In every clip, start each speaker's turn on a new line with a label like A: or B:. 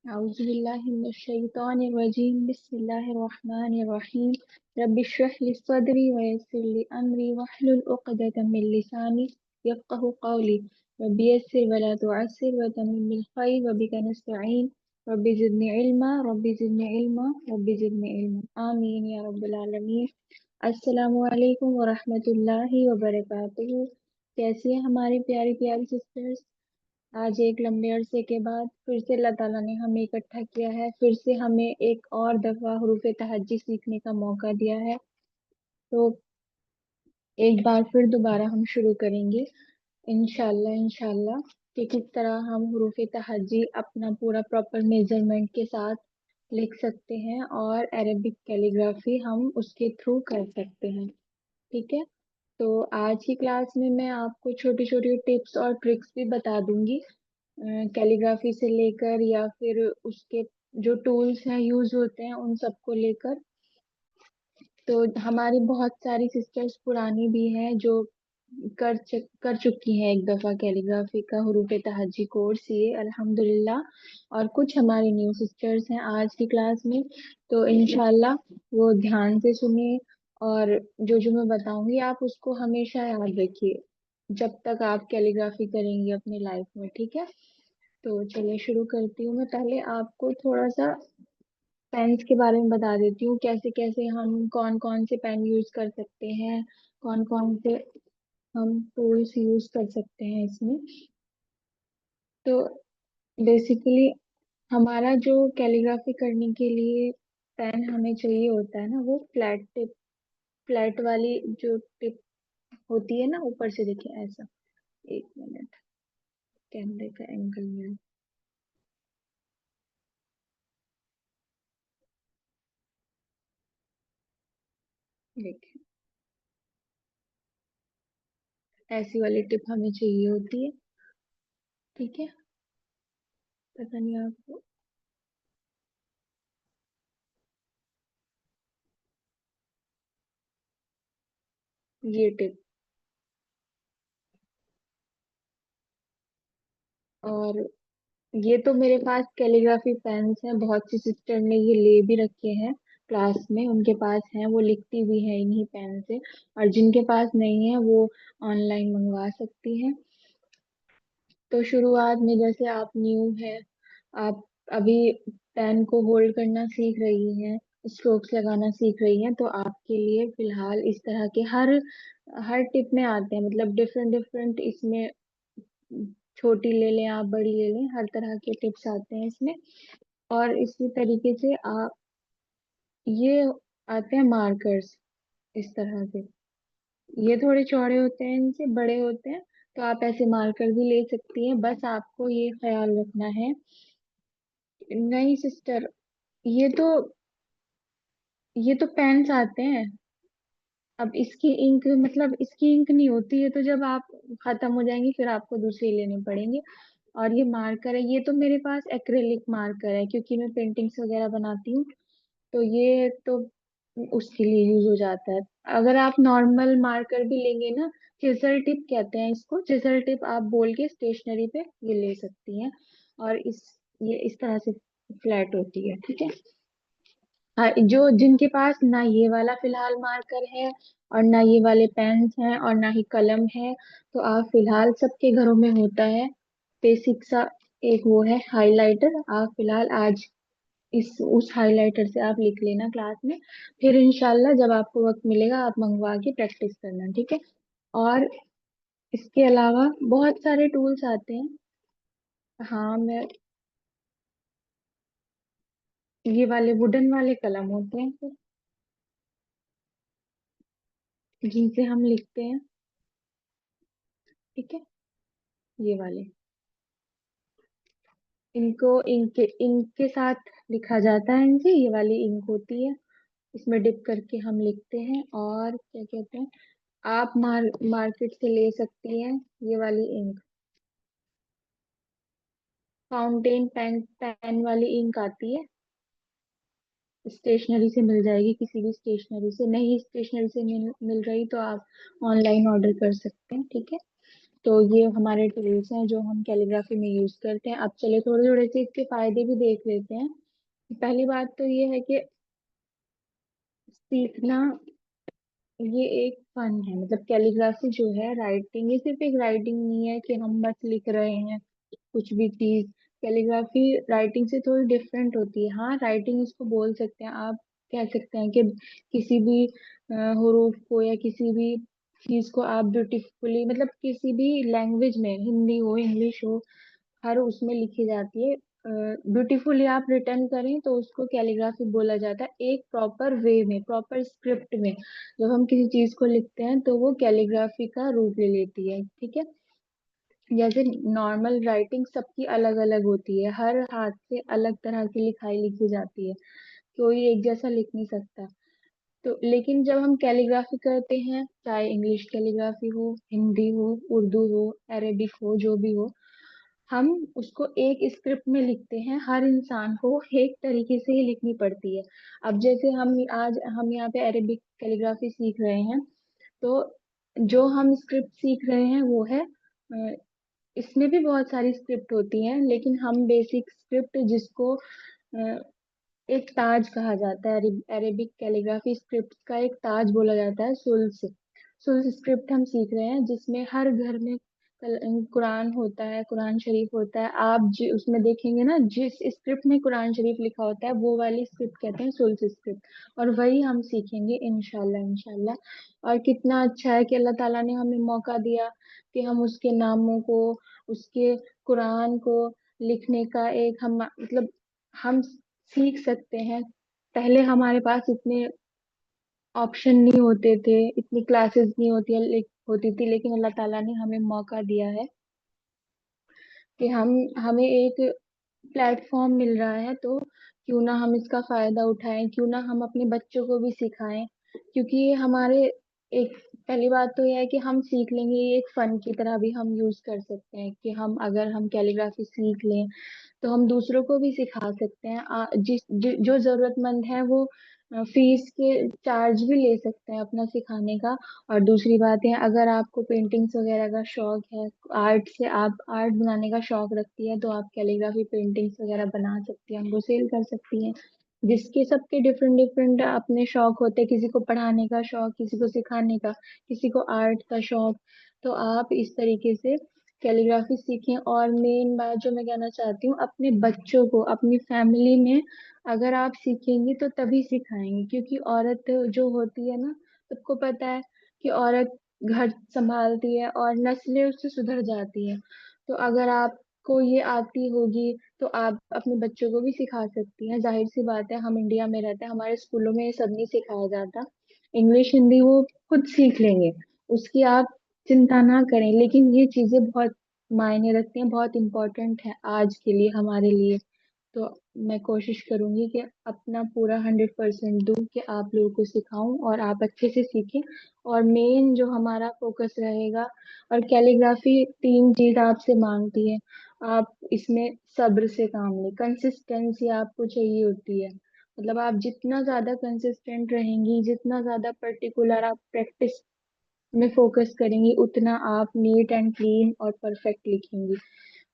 A: औज़ुबिल्लाहिमिनश्शैतानिर्रजीम बिस्मिल्लाहिर्रहमानिर्रहीम रब्बि इश्रह ली सदरी व यस्सिर ली अमरी वहलुल उक़दतम मिन लिसानी यफ़क़हू क़ौली रब्बि यस्सिर व ला तुअस्सिर व तम्मिम बिल ख़ैर व बिका नस्तईन रब्बि ज़िदनी इल्मा रब्बि ज़िदनी इल्मा आमीन या रब्बल आलमीन। अस्सलामु अलैकुम व रहमतुल्लाहि व बरकातुहू। कैसी हैं हमारी प्यारी प्यारी सिस्टर्स। आज एक लंबे अरसे के बाद फिर से अल्लाह ताला ने हमें इकट्ठा किया है, फिर से हमें एक और दफा हुरूफ तहज्जुद सीखने का मौका दिया है। तो एक बार फिर दोबारा हम शुरू करेंगे इंशाल्लाह इंशाल्लाह कि किस तरह हम हुरूफ तहज्जुद अपना पूरा प्रॉपर मेजरमेंट के साथ लिख सकते हैं और अरेबिक कैलीग्राफी हम उसके थ्रू कर सकते हैं। ठीक है। तो आज की क्लास में मैं आपको छोटी छोटी टिप्स और ट्रिक्स भी बता दूंगी कैलीग्राफी से लेकर या फिर उसके जो टूल्स हैं यूज होते हैं उन सबको लेकर। तो हमारी बहुत सारी सिस्टर्स पुरानी भी हैं जो कर चुकी हैं एक दफा कैलीग्राफी का हुरूफ तहज्जी कोर्स ये अल्हम्दुलिल्लाह। और कुछ हमारी न्यू सिस्टर्स हैं आज की क्लास में। तो इंशाल्लाह वो ध्यान से सुनिए और जो जो मैं बताऊंगी आप उसको हमेशा याद रखिए जब तक आप कैलीग्राफी करेंगी अपनी लाइफ में। ठीक है। तो चलिए शुरू करती हूँ। मैं पहले आपको थोड़ा सा पेन्स के बारे में बता देती हूँ कैसे कैसे हम कौन कौन से पेन यूज कर सकते हैं, कौन कौन से हम टूल्स यूज कर सकते हैं इसमें। तो बेसिकली हमारा जो कैलीग्राफी करने के लिए पेन हमें चाहिए होता है ना, वो फ्लैट टिप, फ्लैट वाली जो टिप होती है ना ऊपर से, देखिए ऐसा। एक मिनट, कैमरे का एंगल में देखिए, ऐसी वाली टिप हमें चाहिए होती है। ठीक है। पता नहीं आपको ये टिप। और ये तो मेरे पास कैलीग्राफी पेन्स हैं, बहुत सी सिस्टर ने ये ले भी रखे हैं क्लास में, उनके पास हैं, वो लिखती भी है इन्हीं पेन से। और जिनके पास नहीं है वो ऑनलाइन मंगवा सकती हैं। तो शुरुआत में जैसे आप न्यू है, आप अभी पेन को होल्ड करना सीख रही हैं, स्ट्रोक्स लगाना सीख रही हैं, तो आपके लिए फिलहाल इस तरह के हर हर टिप में आते हैं, मतलब डिफरेंट डिफरेंट इसमें, छोटी ले लें आप बड़ी ले लें, हर तरह के टिप्स आते हैं इसमें। और इसी तरीके से आप ये आते हैं मार्कर्स इस तरह से, ये थोड़े चौड़े होते हैं, इनसे बड़े होते हैं। तो आप ऐसे मार्कर भी ले सकती हैं, बस आपको ये ख्याल रखना है। नहीं सिस्टर, ये तो ये तो पेन्स आते हैं। अब इसकी इंक, मतलब इसकी इंक नहीं होती है, तो जब आप खत्म हो जाएंगी फिर आपको दूसरी लेने पड़ेंगे। और ये मार्कर है, ये तो मेरे पास एक्रेलिक मार्कर है क्योंकि मैं पेंटिंग्स वगैरह बनाती हूँ, तो ये तो उसके लिए यूज हो जाता है। अगर आप नॉर्मल मार्कर भी लेंगे ना, चिजल टिप कहते हैं इसको, चिजल टिप आप बोल के स्टेशनरी पे ये ले सकती हैं। और ये इस तरह से फ्लैट होती है। ठीक है। हाँ, जो जिनके पास ना ये वाला फिलहाल मार्कर है और ना ये वाले पेन्स हैं और ना ही कलम है, तो आप फिलहाल सबके घरों में होता है बेसिक सा एक वो है हाइलाइटर। आप फिलहाल आज इस उस हाइलाइटर से आप लिख लेना क्लास में, फिर इंशाल्लाह जब आपको वक्त मिलेगा आप मंगवा के प्रैक्टिस करना। ठीक है। और इसके अलावा बहुत सारे टूल्स आते हैं। हाँ, मैं ये वाले वुडन वाले कलम होते हैं फिर, जिनसे हम लिखते हैं। ठीक है। ये वाले, इनको इनके साथ लिखा जाता है, इनसे ये वाली इंक होती है, इसमें डिप करके हम लिखते हैं। और क्या कहते हैं, आप मार्केट से ले सकती हैं ये वाली इंक, फाउंटेन पेन पेन वाली इंक आती है, स्टेशनरी से मिल जाएगी, किसी भी स्टेशनरी से। नहीं स्टेशनरी से मिल रही तो आप ऑनलाइन ऑर्डर कर सकते हैं। ठीक है। तो ये हमारे टूल्स हैं जो हम कैलीग्राफी में यूज करते हैं। अब चले थोड़े थोड़े से इसके फायदे भी देख लेते हैं। पहली बात तो ये है कि सीखना ये एक फन है। मतलब कैलीग्राफी जो है, राइटिंग, ये सिर्फ एक राइटिंग नहीं है कि हम बस लिख रहे हैं कुछ भी चीज। कैलीग्राफी राइटिंग से थोड़ी डिफरेंट होती है। हाँ, राइटिंग इसको बोल सकते हैं आप, कह सकते हैं कि किसी भी हुरूफ को या किसी भी चीज को आप ब्यूटीफुली, मतलब किसी भी लैंग्वेज में, हिंदी हो इंग्लिश हो, हर उसमें लिखी जाती है। ब्यूटीफुली आप रिटर्न करें तो उसको कैलीग्राफी बोला जाता है, एक प्रॉपर वे में, प्रॉपर स्क्रिप्ट में। जब हम किसी चीज को लिखते हैं तो वो कैलीग्राफी का रूप ले लेती है, ठीक है। जैसे नॉर्मल राइटिंग सबकी अलग अलग होती है, हर हाथ से अलग तरह की लिखाई लिखी जाती है, कोई एक जैसा लिख नहीं सकता। तो लेकिन जब हम कैलीग्राफी करते हैं, चाहे इंग्लिश कैलीग्राफी हो, हिंदी हो, उर्दू हो, अरेबिक हो, जो भी हो, हम उसको एक स्क्रिप्ट में लिखते हैं। हर इंसान को एक तरीके से ही लिखनी पड़ती है। अब जैसे हम यहाँ पे अरेबिक कैलीग्राफी सीख रहे हैं, तो जो हम स्क्रिप्ट सीख रहे हैं वो है, इसमें भी बहुत सारी स्क्रिप्ट होती हैं, लेकिन हम बेसिक स्क्रिप्ट जिसको एक ताज कहा जाता है, अरेबिक कैलीग्राफी स्क्रिप्ट का एक ताज बोला जाता है, सुल्स। सुल्स स्क्रिप्ट हम सीख रहे हैं, जिसमें हर घर में कुरान होता है, कुरान शरीफ होता है। आप उसमें देखेंगे ना, जिस स्क्रिप्ट में कुरान शरीफ लिखा होता है वो वाली स्क्रिप्ट कहते हैं सुल्स स्क्रिप्ट। और वही हम सीखेंगे इंशाल्लाह इंशाल्लाह। और कितना अच्छा है कि अल्लाह ताला ने हमें मौका दिया कि हम उसके नामों को, उसके कुरान को लिखने का एक हम, मतलब हम सीख सकते हैं। पहले हमारे पास इतने ऑप्शन नहीं होते थे, इतनी क्लासेस नहीं होती थी, लेकिन अल्लाह ताला ने हमें मौका दिया है कि हम हमें एक प्लेटफॉर्म मिल रहा है, तो क्यों ना हम इसका फायदा उठाएं, क्यों ना हम अपने बच्चों को भी सिखाएं। क्योंकि ये हमारे एक, पहली बात तो यह है कि हम सीख लेंगे, ये एक फन की तरह भी हम यूज कर सकते हैं कि हम अगर हम कैलीग्राफी सीख लें तो हम दूसरों को भी सिखा सकते हैं। जो जरूरतमंद है वो फीस के चार्ज भी ले सकते हैं अपना सिखाने का। और दूसरी बात है, अगर आपको पेंटिंग्स वगैरह का शौक है, आर्ट से आप आर्ट बनाने का शौक रखती है, तो आप कैलीग्राफी पेंटिंग्स वगैरह बना सकती हैं, उनको सेल कर सकती हैं। जिसके सबके डिफरेंट डिफरेंट अपने शौक होते हैं, किसी को पढ़ाने का शौक, किसी को सिखाने का, किसी को आर्ट का शौक। तो आप इस तरीके से कैलीग्राफी सीखें। और मेन बात जो मैं कहना चाहती हूँ, अपने बच्चों को अपनी फैमिली में अगर आप सीखेंगी तो तभी सिखाएंगे, क्योंकि औरत जो होती है ना, सबको पता है कि औरत घर संभालती है और नस्लें उससे सुधर जाती हैं। तो अगर आपको ये आती होगी तो आप अपने बच्चों को भी सिखा सकती हैं। जाहिर सी बात है, हम इंडिया में रहते हैं, हमारे स्कूलों में ये सब नहीं सिखाया जाता। इंग्लिश हिंदी वो खुद सीख लेंगे, उसकी आप चिंता ना करें। लेकिन ये चीजें बहुत मायने रखती हैं, बहुत इम्पोर्टेंट है आज के लिए, हमारे लिए। तो मैं कोशिश करूंगी कि अपना पूरा 100% दूं कि आप लोगों को सिखाऊं और आप अच्छे से सीखें। और मेन जो हमारा फोकस रहेगा, और कैलीग्राफी 3 चीज आपसे मांगती है। आप इसमें सब्र से काम लें, कंसिस्टेंसी आपको चाहिए होती है। मतलब आप जितना ज्यादा कंसिस्टेंट रहेंगी, जितना ज्यादा पर्टिकुलर आप प्रैक्टिस में फोकस करेंगी, उतना आप नीट एंड क्लीन और परफेक्ट लिखेंगी।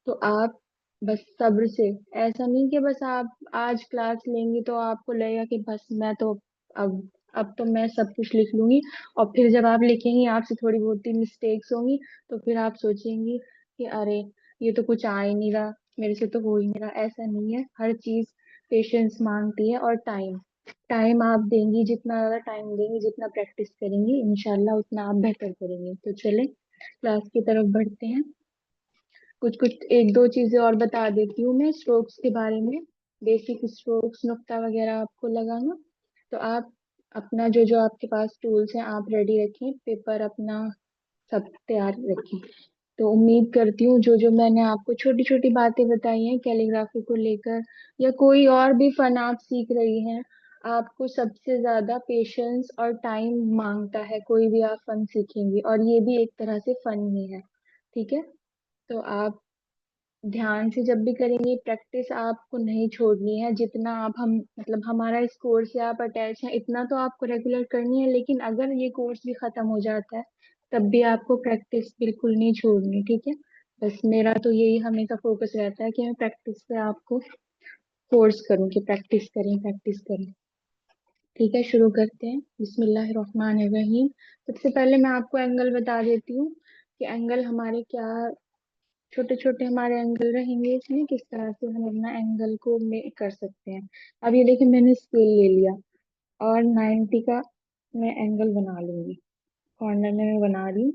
A: तो आप बस सब्र से, ऐसा नहीं कि बस आप आज क्लास लेंगी तो आपको लगेगा कि बस मैं तो अब अब तो मैं सब कुछ लिख लूंगी, और फिर जब आप लिखेंगी आपसे थोड़ी बहुत ही मिस्टेक्स होंगी, तो फिर आप सोचेंगी कि अरे ये तो कुछ आ ही नहीं रहा, मेरे से तो हो ही नहीं रहा। ऐसा नहीं है, हर चीज पेशेंस मांगती है और टाइम। टाइम आप देंगी, जितना ज्यादा टाइम देंगी, जितना प्रैक्टिस करेंगी, इंशाल्लाह उतना आप बेहतर करेंगे। तो चले क्लास की तरफ बढ़ते हैं। कुछ कुछ एक दो चीजें और बता देती हूँ मैं स्ट्रोक्स के बारे में। बेसिक स्ट्रोक्स, नुक्ता वगैरह आपको लगाना। तो आप अपना जो जो आपके पास टूल्स हैं आप रेडी रखें, पेपर अपना सब तैयार रखें। तो उम्मीद करती हूँ जो जो मैंने आपको छोटी छोटी बातें बताई हैं कैलीग्राफी को लेकर, या कोई और भी फन आप सीख रही हैं, आपको सबसे ज्यादा पेशेंस और टाइम मांगता है कोई भी आप फन सीखेंगे, और ये भी एक तरह से फन ही है, ठीक है। तो आप ध्यान से जब भी करेंगे, प्रैक्टिस आपको नहीं छोड़नी है। जितना आप हम मतलब हमारा इस कोर्स से आप अटैच हैं, इतना तो आपको रेगुलर करनी है। लेकिन अगर ये कोर्स भी खत्म हो जाता है तब भी आपको प्रैक्टिस बिल्कुल नहीं छोड़नी, ठीक है। बस मेरा तो यही हमेशा फोकस रहता है कि मैं प्रैक्टिस पे आपको फोर्स करूं कि प्रैक्टिस करें, प्रैक्टिस करें। ठीक है, शुरू करते हैं। बिस्मिल्लाहिर्रहमानिर्रहीम। सबसे पहले मैं आपको एंगल बता देती हूँ कि एंगल हमारे क्या, छोटे छोटे हमारे एंगल रहेंगे इसमें, किस तरह से हम अपना एंगल को मेक कर सकते हैं। अब ये देखिए, मैंने स्केल ले लिया और 90 का मैं एंगल बना लूंगी। कॉर्नर में मैं बना रही हूँ।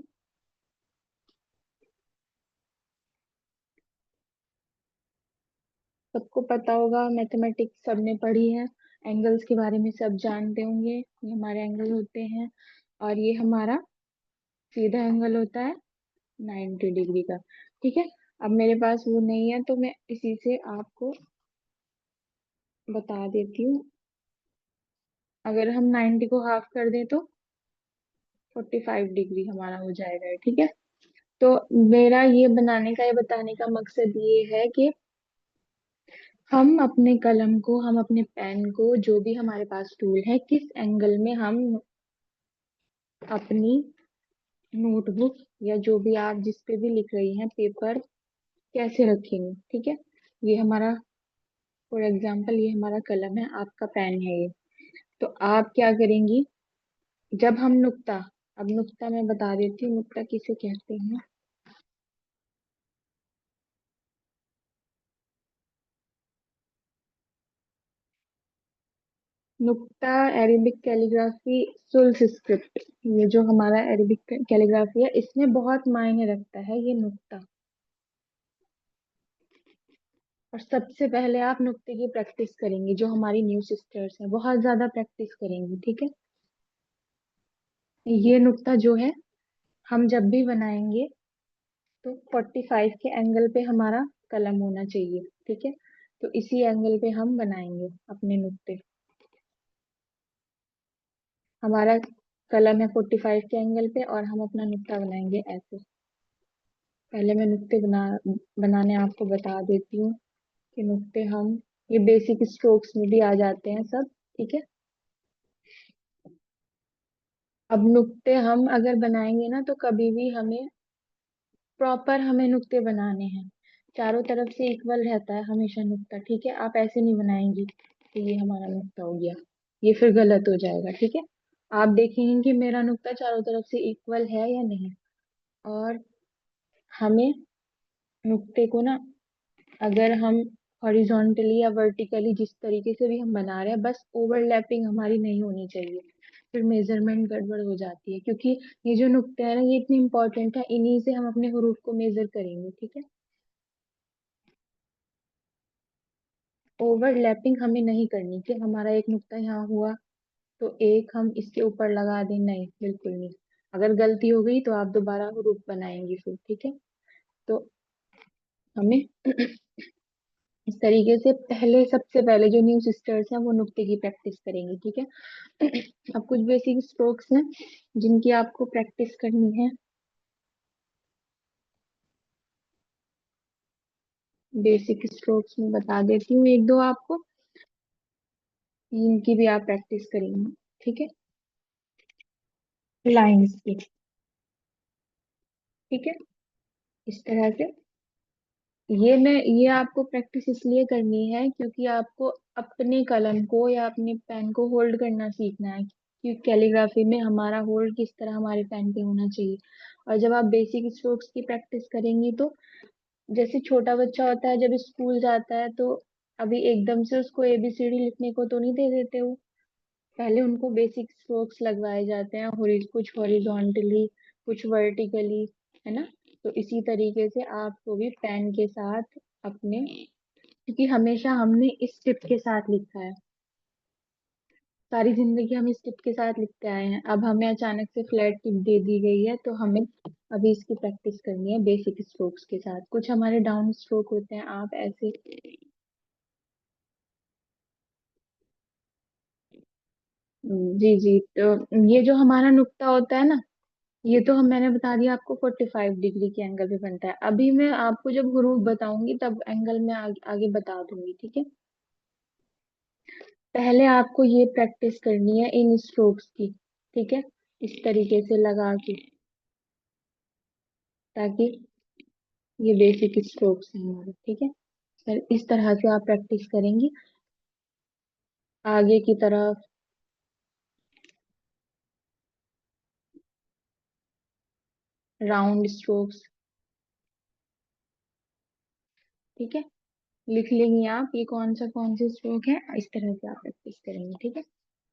A: सबको पता होगा, मैथमेटिक्स सबने पढ़ी है, एंगल्स के बारे में सब जानते होंगे। ये हमारे एंगल होते हैं और ये हमारा सीधा एंगल होता है 90 डिग्री का। ठीक है। अब मेरे पास वो नहीं है तो मैं इसी से आपको बता देती हूँ। अगर हम 90 को हाफ कर दें तो 45 डिग्री हमारा हो जाएगा, ठीक है। तो मेरा ये बनाने का, ये बताने का मकसद ये है कि हम अपने कलम को, हम अपने पेन को, जो भी हमारे पास टूल है, किस एंगल में हम अपनी नोटबुक या जो भी आप जिस पे भी लिख रही हैं पेपर कैसे रखेंगे, ठीक है। ये हमारा, फॉर एग्जाम्पल ये हमारा कलम है, आपका पेन है ये। तो आप क्या करेंगी, जब हम नुक्ता, अब नुक्ता मैं बता देती हूँ नुक्ता किसे कहते हैं। नुक्ता अरेबिक कैलीग्राफी सुल्स स्क्रिप्ट, ये जो हमारा अरेबिक कैलीग्राफी है इसमें बहुत मायने रखता है ये नुक्ता। और सबसे पहले आप नुक्ते की प्रैक्टिस करेंगे, जो हमारी न्यू सिस्टर्स हैं बहुत ज्यादा प्रैक्टिस करेंगी, ठीक है। ये नुक्ता जो है हम जब भी बनाएंगे तो 45 के एंगल पे हमारा कलम होना चाहिए, ठीक है। तो इसी एंगल पे हम बनाएंगे अपने नुक्ते। हमारा कलम है 45 के एंगल पे और हम अपना नुक्ता बनाएंगे ऐसे। पहले मैं नुक्ते बनाने आपको बता देती हूँ कि नुक्ते हम, ये बेसिक स्ट्रोक्स में भी आ जाते हैं सब, ठीक है। अब नुक्ते हम अगर बनाएंगे ना तो कभी भी हमें प्रॉपर, हमें नुक्ते बनाने हैं, चारों तरफ से इक्वल रहता है हमेशा नुक्ता, ठीक है। आप ऐसे नहीं बनाएंगी कि ये हमारा नुक्ता हो गया, ये फिर गलत हो जाएगा, ठीक है। आप देखेंगे कि मेरा नुक्ता चारों तरफ से इक्वल है या नहीं। और हमें नुक्ते को ना, अगर हम हॉरिजॉन्टली या वर्टिकली जिस तरीके से भी हम बना रहे हैं, बस ओवरलैपिंग हमारी नहीं होनी चाहिए, फिर मेजरमेंट गड़बड़ हो जाती है। क्योंकि ये जो नुक्ते हैं ना ये इतने इंपॉर्टेंट है, इन्हीं से हम अपने हरूफ को मेजर करेंगे, ठीक है। ओवरलैपिंग हमें नहीं करनी कि हमारा एक नुक्ता यहाँ हुआ तो एक हम इसके ऊपर लगा दें, नहीं बिल्कुल नहीं। अगर गलती हो गई तो आप दोबारा हरूफ बनाएंगे फिर, ठीक है। तो हमें इस तरीके से पहले, सबसे पहले जो न्यू सिस्टर्स हैं वो नुक्ते की प्रैक्टिस करेंगे, ठीक है। अब कुछ बेसिक स्ट्रोक्स हैं जिनकी आपको प्रैक्टिस करनी है। बेसिक स्ट्रोक्स में बता देती हूँ एक दो आपको, इनकी भी आप प्रैक्टिस करेंगे, ठीक है। लाइंस की, ठीक है, इस तरह से। ये आपको प्रैक्टिस इसलिए करनी है क्योंकि आपको अपने कलम को या अपने पेन को होल्ड करना सीखना है, क्योंकि कैलीग्राफी में हमारा होल्ड किस तरह हमारे पेन पे होना चाहिए। और जब आप बेसिक स्ट्रोक्स की प्रैक्टिस करेंगी तो, जैसे छोटा बच्चा होता है जब स्कूल जाता है तो अभी एकदम से उसको एबीसीडी लिखने को तो नहीं दे देते हो, पहले उनको बेसिक स्ट्रोक्स लगवाए जाते हैं, कुछ हॉरिजॉन्टली, कुछ वर्टिकली, है ना। तो इसी तरीके से आपको भी पेन के साथ अपने, क्योंकि हमेशा हमने इस टिप के साथ लिखा है, सारी जिंदगी हम इस टिप के साथ लिखते आए हैं। अब हमें अचानक से फ्लैट टिप दे दी गई है तो हमें अभी इसकी प्रैक्टिस करनी है बेसिक स्ट्रोक्स के साथ। कुछ हमारे डाउन स्ट्रोक होते हैं, आप ऐसे, जी जी। तो ये जो हमारा नुक्ता होता है ना, ये तो हम, मैंने बता दिया आपको 45 डिग्री के एंगल पे बनता है। अभी मैं आपको जब हरूफ बताऊंगी तब एंगल में आगे बता दूंगी, ठीक है। पहले आपको ये प्रैक्टिस करनी है इन स्ट्रोक्स की, ठीक है, इस तरीके से लगा के। ताकि ये बेसिक स्ट्रोक्स हैं हमारे, ठीक है। फिर इस तरह से आप प्रैक्टिस करेंगी आगे की तरफ। राउंड स्ट्रोक्स, ठीक है। लिख लेंगी आप ये कौन से स्ट्रोक है, इस तरह से आप प्रैक्टिस करेंगे, ठीक है।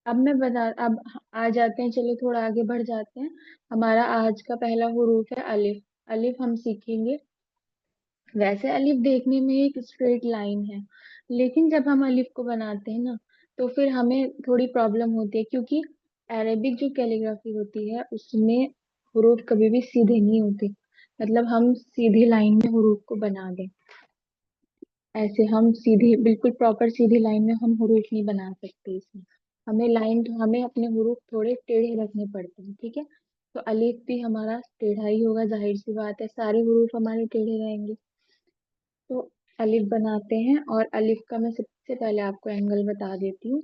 A: अब आ जाते हैं, चलो थोड़ा आगे बढ़ जाते हैं। हमारा आज का पहला हुरूफ है अलिफ। अलिफ हम सीखेंगे। वैसे अलिफ देखने में एक स्ट्रेट लाइन है, लेकिन जब हम अलिफ को बनाते हैं ना, तो फिर हमें थोड़ी प्रॉब्लम होती है, क्योंकि अरेबिक जो कैलीग्राफी होती है उसमें हुरूफ कभी भी सीधे नहीं होते। मतलब हम सीधी लाइन में हुरूफ को बना दें, ऐसे हम सीधी बिल्कुल प्रॉपर सीधी लाइन में हम हुरूफ नहीं बना सकते इसमें। हमें अपने हुरूफ थोड़े टेढ़े रखने पड़ते हैं, ठीक है। तो अलिफ भी हमारा टेढ़ा ही होगा, जाहिर सी बात है, सारे हुरूफ हमारे टेढ़े रहेंगे। तो अलिफ बनाते हैं, और अलिफ का मैं सबसे पहले आपको एंगल बता देती हूँ।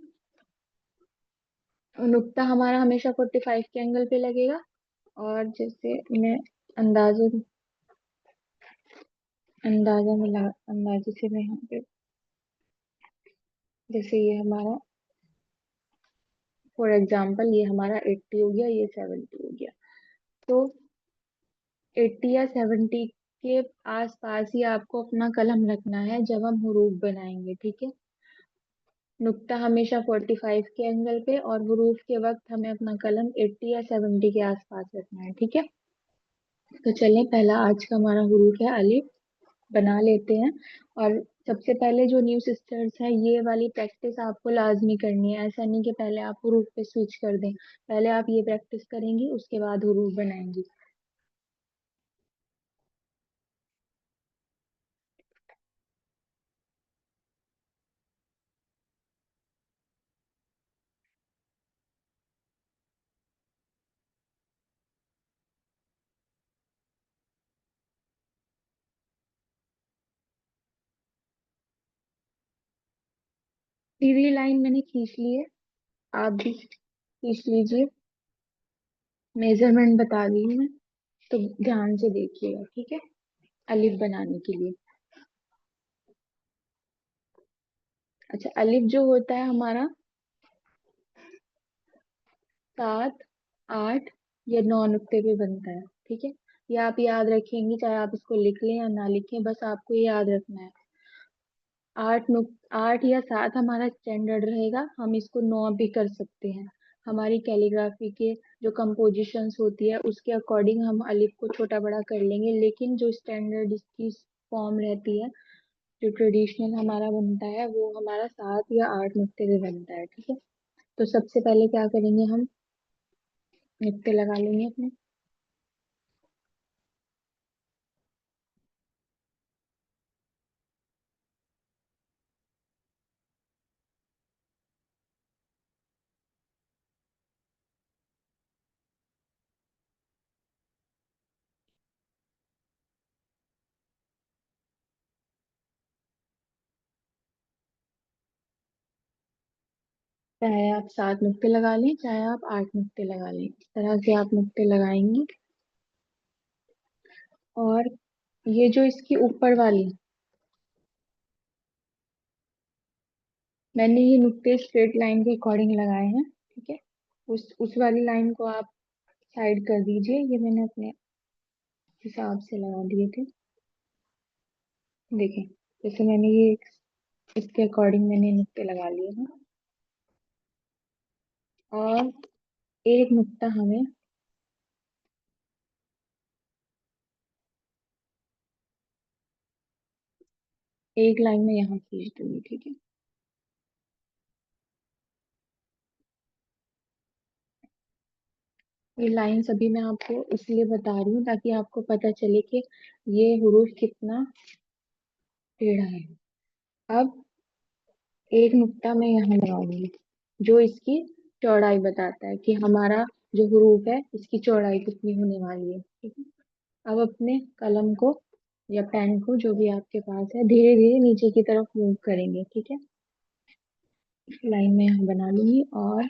A: नुक्ता हमारा हमेशा 45 के एंगल पे लगेगा। और जैसे मैं अंदाजे अंदाजे से मैं यहाँ पे, जैसे ये हमारा, फॉर एग्जाम्पल ये हमारा 80 हो गया, ये 70 हो गया। तो 80 या 70 के आसपास ही आपको अपना कलम रखना है जब हम हुरूफ बनाएंगे, ठीक है। नुक्ता हमेशा 45 के एंगल पे, और हुरूफ के वक्त हमें अपना कलम 80 या 70 के आसपास रखना है, ठीक है। तो चलें, पहला आज का हमारा हुरूफ है अलिफ, बना लेते हैं। और सबसे पहले जो न्यू सिस्टर्स हैं, ये वाली प्रैक्टिस आपको लाजमी करनी है। ऐसा नहीं कि पहले आप हुरूफ पे स्विच कर दें, पहले आप ये प्रैक्टिस करेंगी उसके बाद हुरूफ बनाएंगी। सीधी लाइन मैंने खींच ली है, आप भी खींच लीजिए। मेजरमेंट बता दी हूँ मैं, तो ध्यान से देखिएगा, ठीक है। अलिफ बनाने के लिए, अच्छा, अलिफ जो होता है हमारा 7, 8 या 9 नुक्ते पे बनता है, ठीक है। ये आप याद रखेंगे, चाहे आप इसको लिख लें या ना लिखें, बस आपको ये याद रखना है। 8 या 7 हमारा स्टैंडर्ड रहेगा, हम इसको 9 भी कर सकते हैं। हमारी कैलीग्राफी के जो कंपोजिशंस होती है उसके अकॉर्डिंग हम अलिफ को छोटा बड़ा कर लेंगे, लेकिन जो स्टैंडर्ड इसकी फॉर्म रहती है, जो ट्रेडिशनल हमारा बनता है, वो हमारा 7 या 8 नुक्ते पे बनता है, ठीक है। तो सबसे पहले क्या करेंगे, हम नुक्ते लगा लेंगे अपने। चाहे आप 7 नुक्ते लगा लें, चाहे आप 8 नुक्ते लगा लें, इस तरह से आप नुक्ते लगाएंगी। और ये जो इसकी ऊपर वाली, मैंने ये नुक्ते स्ट्रेट लाइन के अकॉर्डिंग लगाए हैं, ठीक है। उस वाली लाइन को आप साइड कर दीजिए, ये मैंने अपने हिसाब से लगा दिए थे। देखें, जैसे मैंने ये इसके अकॉर्डिंग मैंने नुक्ते लगा लिए हैं। और एक नुक्ता हमें, एक लाइन में यहाँ खींच दूंगी, ठीक है। ये लाइन सभी मैं आपको इसलिए बता रही हूँ ताकि आपको पता चले कि ये हुरूफ कितना टेढ़ा है। अब एक नुक्ता मैं यहाँ लगाऊंगी, जो इसकी चौड़ाई बताता है कि हमारा जो हुरूफ है इसकी चौड़ाई कितनी होने वाली है, ठीक है। अब अपने कलम को या पेन को, जो भी आपके पास है, धीरे धीरे नीचे की तरफ मूव करेंगे, ठीक है। लाइन में यहाँ बना लूंगी, और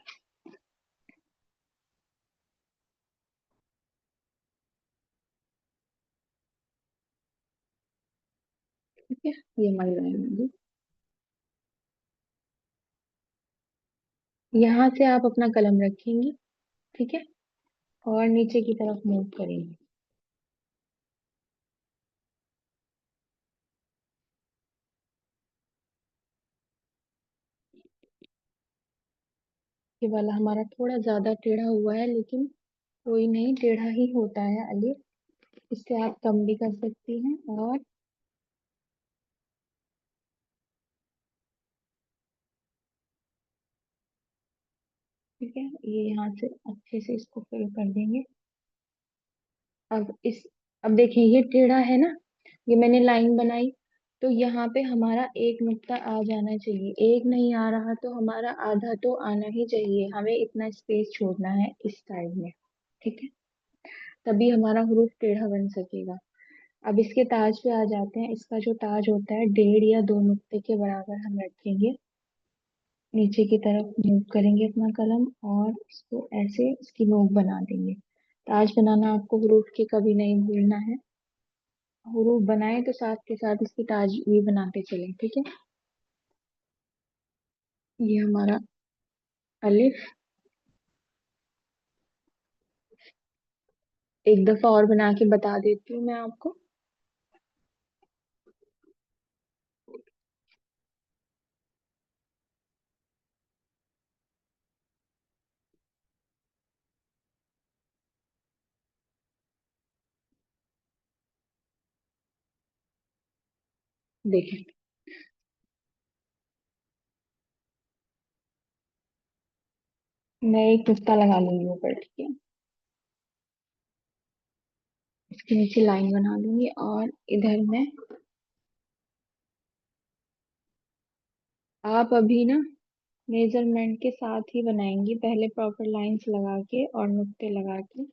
A: ठीक है, ये हमारी लाइन होगी। यहाँ से आप अपना कलम रखेंगी। ठीक है, और नीचे की तरफ मूव करेंगे। ये वाला हमारा थोड़ा ज्यादा टेढ़ा हुआ है, लेकिन कोई नहीं, टेढ़ा ही होता है अलिफ। इससे आप कम भी कर सकती हैं। और ठीक है, ये यहाँ से अच्छे से इसको फिल कर देंगे। अब इस अब देखिए, ये टेढ़ा है ना, ये मैंने लाइन बनाई, तो यहाँ पे हमारा एक नुक्ता आ जाना चाहिए। एक नहीं आ रहा तो हमारा आधा तो आना ही चाहिए, हमें इतना स्पेस छोड़ना है इस साइड में। ठीक है, तभी हमारा हरूफ टेढ़ा बन सकेगा। अब इसके ताज पे आ जाते हैं। इसका जो ताज होता है, 1.5 या 2 नुक्ते के बराबर हम रखेंगे। नीचे की तरफ मूव करेंगे अपना कलम, और इसको ऐसे इसकी नोक बना देंगे। ताज बनाना आपको हरूफ के कभी नहीं भूलना है। हरूफ बनाए तो साथ के साथ इसकी ताज भी बनाते चलें। ठीक है, ये हमारा अलिफ। एक दफा और बना के बता देती हूँ मैं आपको। देखें, मैं एक नुक्ता लगा लूंगी ऊपर। ठीक है, इसके नीचे लाइन बना लूंगी, और इधर मैं, आप अभी ना मेजरमेंट के साथ ही बनाएंगी, पहले प्रॉपर लाइंस लगा के और नुक्ते लगा के।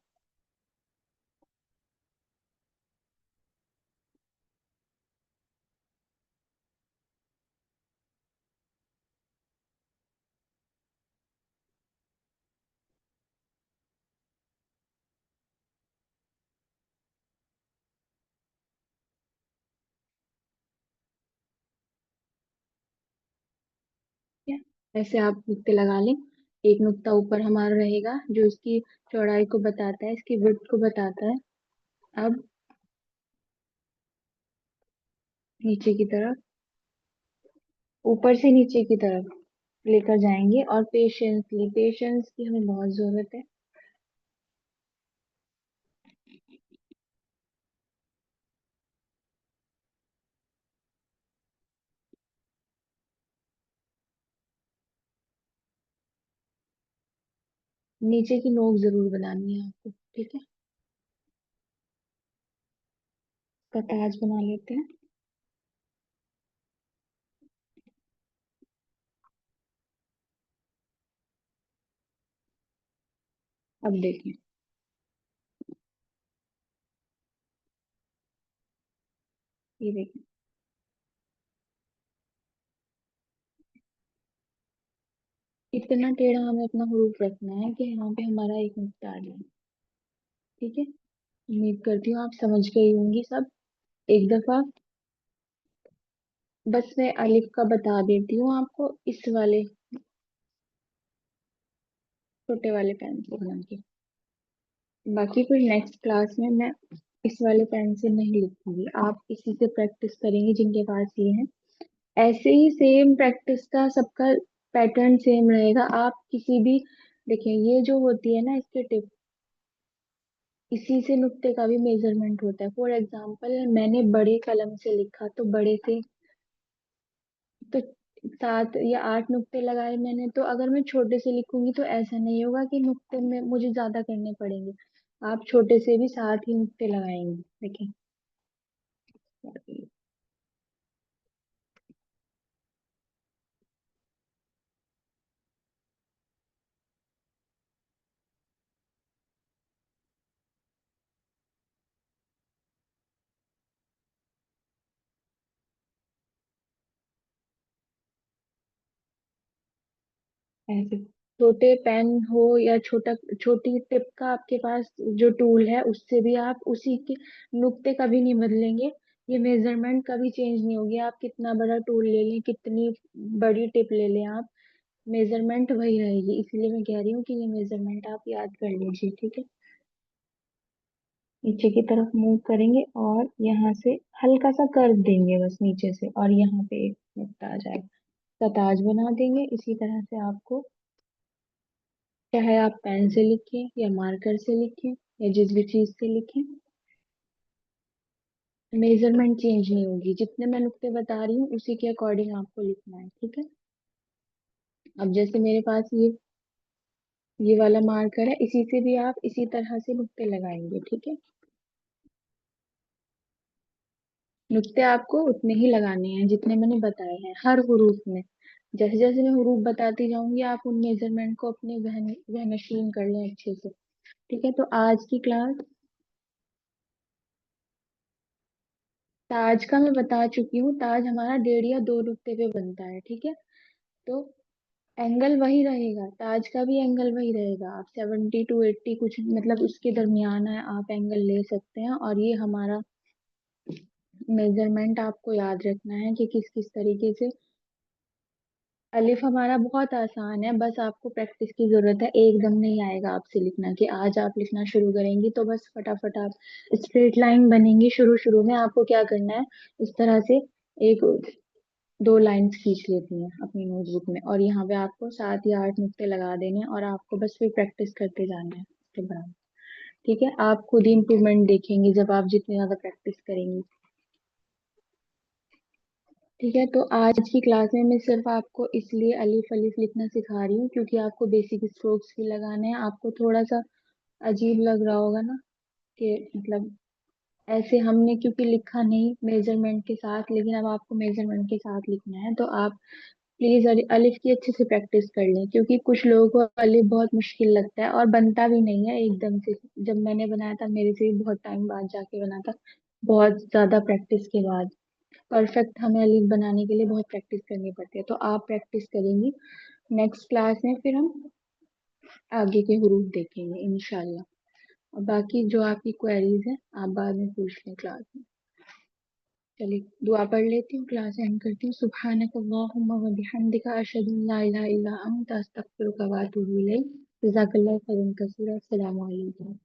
A: ठीक है, ऐसे आप नुक्ते लगा लें। एक नुक्ता ऊपर हमारा रहेगा जो इसकी चौड़ाई को बताता है, इसकी विड्थ को बताता है। अब नीचे की तरफ, ऊपर से नीचे की तरफ लेकर जाएंगे, और पेशेंसली, पेशेंस की हमें बहुत जरूरत है। नीचे की नोक जरूर बनानी है आपको। ठीक है, इसका ताज बना लेते हैं। अब देखें, ये देखें, इतना टेढ़ा हमें अपना हरूफ रखना है कि यहाँ पे हमारा एक नुक्ता आ जाए। ठीक है, उम्मीद करती हूँ आप समझ गई होंगी सब। एक दफा बस मैं अलिफ का बता देती हूँ आपको, इस वाले छोटे वाले पेन से बना के। बाकी फिर नेक्स्ट क्लास में मैं इस वाले पेन से नहीं लिखूंगी, आप इसी से प्रैक्टिस करेंगे जिनके पास ये है। ऐसे ही सेम प्रैक्टिस का सबका पैटर्न सेम रहेगा। आप किसी भी, देखिए ये जो होती है ना इसके टिप, इसी से नुक्ते का भी मेजरमेंट होता है। फॉर एग्जाम्पल, मैंने बड़े कलम से लिखा तो बड़े से, तो 7 या 8 नुक्ते लगाए मैंने, तो अगर मैं छोटे से लिखूंगी तो ऐसा नहीं होगा कि नुक्ते में मुझे ज्यादा करने पड़ेंगे। आप छोटे से भी 7 ही नुक्ते लगाएंगे। देखिए, ऐसे छोटे पेन हो या छोटा, छोटी टिप का आपके पास जो टूल है, उससे भी आप उसी के नुक्ते कभी नहीं बदलेंगे। ये मेजरमेंट कभी चेंज नहीं होगी, आप कितना बड़ा टूल ले लें, कितनी बड़ी टिप ले लें आप, मेजरमेंट वही रहेगी। इसीलिए मैं कह रही हूँ कि ये मेजरमेंट आप याद कर लीजिए, ठीक है। नीचे की तरफ मूव करेंगे और यहाँ से हल्का सा कर्व देंगे बस नीचे से, और यहाँ पे एक नुक्ता आ जाएगा, इसका ताज बना देंगे। इसी तरह से आपको, चाहे आप पेन से लिखें या मार्कर से लिखें या जिस भी चीज से लिखें, मेजरमेंट चेंज नहीं होगी। जितने मैं नुक्ते बता रही हूँ उसी के अकॉर्डिंग आपको लिखना है, ठीक है। अब जैसे मेरे पास ये वाला मार्कर है, इसी से भी आप इसी तरह से नुक्ते लगाएंगे, ठीक है। नुक्ते आपको उतने ही लगाने हैं जितने मैंने बताए हैं हर हुरूफ में। जैसे जैसे मैं हुरूफ बताती जाऊंगी आप उन मेजरमेंट को अपने वहनशीन कर लें अच्छे से, ठीक है। तो आज की क्लास, ताज का मैं बता चुकी हूँ। ताज हमारा 1.5 या 2 नुक्ते पे बनता है, ठीक है। तो एंगल वही रहेगा, ताज का भी एंगल वही रहेगा। आप 70 to 80 कुछ मतलब उसके दरमियान है, आप एंगल ले सकते हैं। और ये हमारा मेजरमेंट आपको याद रखना है कि किस किस तरीके से। अलिफ हमारा बहुत आसान है, बस आपको प्रैक्टिस की जरूरत है। एकदम नहीं आएगा आपसे लिखना कि आज आप लिखना शुरू करेंगी तो बस फटाफट आप स्ट्रेट लाइन बनेंगी। शुरू शुरू में आपको क्या करना है, इस तरह से एक 2 लाइंस खींच लेती हैं अपनी नोटबुक में, और यहाँ पे आपको 7 या 8 नुक्ते लगा देने हैं, और आपको बस फिर प्रैक्टिस करते जाना है उसके बाद, ठीक है। आप खुद ही इम्प्रूवमेंट देखेंगे जब आप जितनी ज्यादा प्रैक्टिस करेंगी, ठीक है। तो आज की क्लास में मैं सिर्फ आपको इसलिए अलिफ अलिफ लिखना सिखा रही हूँ क्योंकि आपको बेसिक स्ट्रोक्स भी लगाने हैं। आपको थोड़ा सा अजीब लग रहा होगा ना कि मतलब ऐसे हमने क्योंकि लिखा नहीं मेजरमेंट के साथ, लेकिन अब आपको मेजरमेंट के साथ लिखना है। तो आप प्लीज अलिफ की अच्छे से प्रैक्टिस कर लें, क्योंकि कुछ लोगों को अलिफ बहुत मुश्किल लगता है और बनता भी नहीं है एकदम से। जब मैंने बनाया था मेरे से भी बहुत टाइम बाद जाके बना था, बहुत ज्यादा प्रैक्टिस के बाद। परफेक्ट हमें अलिफ बनाने के लिए बहुत प्रैक्टिस करनी पड़ती है, तो आप प्रैक्टिस करेंगी। नेक्स्ट क्लास में फिर हम आगे के हुरूफ देखेंगे इंशाल्लाह। और बाकी जो आपकी क्वेरीज हैं आप बाद में पूछ लें क्लास में। चलिए दुआ पढ़ लेती हूँ, क्लास एंड करती हूँ। सुब्हानक अल्लाहुम्मा व बिहम्दिका अशहदु अन ला इलाहा इल्ला अंता अस्तगफिरुका व अतूबु इलैक। जज़ाकल्लाहु खैरन कसीरा। अस्सलामु अलैकुम।